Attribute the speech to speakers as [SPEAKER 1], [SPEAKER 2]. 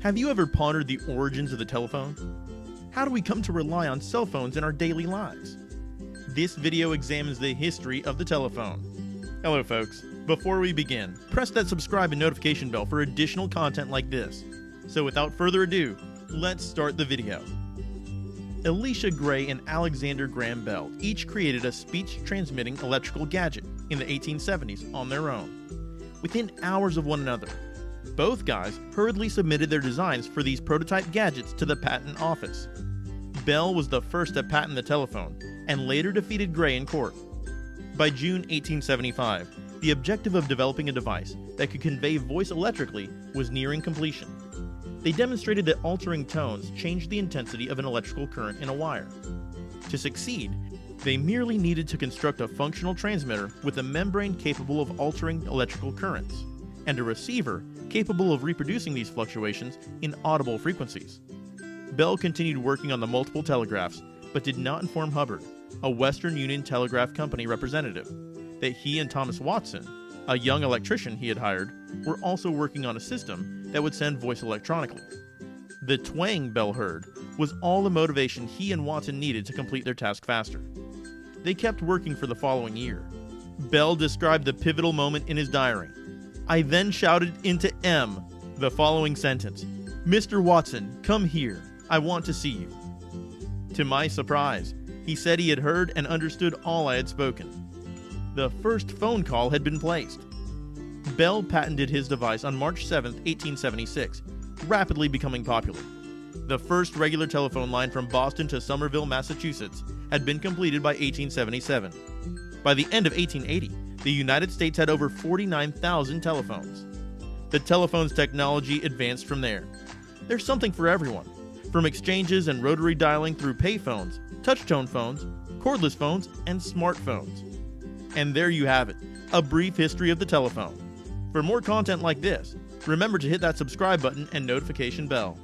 [SPEAKER 1] Have you ever pondered the origins of the telephone? How do we come to rely on cell phones in our daily lives? This video examines the history of the telephone. Hello folks, before we begin, press that subscribe and notification bell for additional content like this. So without further ado, let's start the video. Elisha Gray and Alexander Graham Bell each created a speech-transmitting electrical gadget in the 1870s on their own. Within hours of one another, both guys hurriedly submitted their designs for these prototype gadgets to the patent office. Bell was the first to patent the telephone, and later defeated Gray in court. By June 1875, the objective of developing a device that could convey voice electrically was nearing completion. They demonstrated that altering tones changed the intensity of an electrical current in a wire. To succeed, they merely needed to construct a functional transmitter with a membrane capable of altering electrical currents, and a receiver capable of reproducing these fluctuations in audible frequencies. Bell continued working on the multiple telegraphs, but did not inform Hubbard, a Western Union Telegraph Company representative, that he and Thomas Watson, a young electrician he had hired, were also working on a system that would send voice electronically. The twang Bell heard was all the motivation he and Watson needed to complete their task faster. They kept working for the following year. Bell described the pivotal moment in his diary. "I then shouted into M the following sentence: 'Mr. Watson, come here. I want to see you.' To my surprise, he said he had heard and understood all I had spoken. The first phone call had been placed." Bell patented his device on March 7, 1876, rapidly becoming popular. The first regular telephone line from Boston to Somerville, Massachusetts, had been completed by 1877. By the end of 1880, the United States had over 49,000 telephones. The telephone's technology advanced from there. There's something for everyone, from exchanges and rotary dialing through payphones, touch-tone phones, cordless phones, and smartphones. And there you have it, a brief history of the telephone. For more content like this, remember to hit that subscribe button and notification bell.